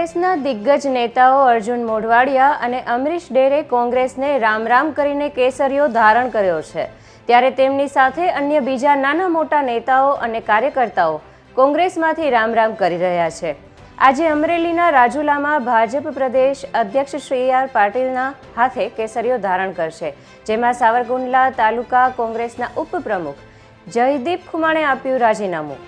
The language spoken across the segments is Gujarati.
કોંગ્રેસના દિગ્ગજ નેતાઓ અર્જુન મોઢવાડિયા અને અમરીશ ડેરે કોંગ્રેસને રામ રામ કરીને કેસરીઓ ધારણ કર્યો છે, ત્યારે તેમની સાથે અન્ય બીજા નાના મોટા નેતાઓ અને કાર્યકર્તાઓ કોંગ્રેસમાંથી રામ રામ કરી રહ્યા છે। આજે અમરેલીના રાજુલામાં ભાજપ પ્રદેશ અધ્યક્ષ શ્રી આર પાટીલના હાથે કેસરીઓ ધારણ કરશે, જેમાં સાવરકુંડલા તાલુકા કોંગ્રેસના ઉપપ્રમુખ જયદીપ ખુમાણે આપ્યું રાજીનામું।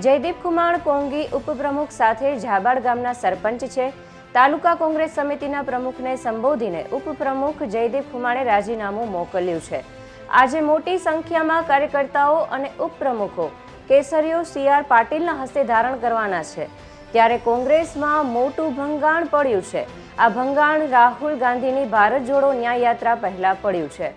જયદીપ ખુમાણ કોંગી ઉપપ્રમુખ સાથે ઝાબાડ ગામના સરપંચ છે। તાલુકા કોંગ્રેસ સમિતિના પ્રમુખને સંબોધીને ઉપપ્રમુખ જયદીપ ખુમાણે રાજીનામું મોકલ્યું છે। આજે મોટી સંખ્યામાં કાર્યકર્તાઓ અને ઉપપ્રમુખો કેસરીઓ સી આર પાટીલના હસ્તે ધારણ કરવાના છે, ત્યારે કોંગ્રેસમાં મોટું ભંગાણ પડ્યું છે। આ ભંગાણ રાહુલ ગાંધીની ભારત જોડો ન્યાય યાત્રા પહેલા પડ્યું છે।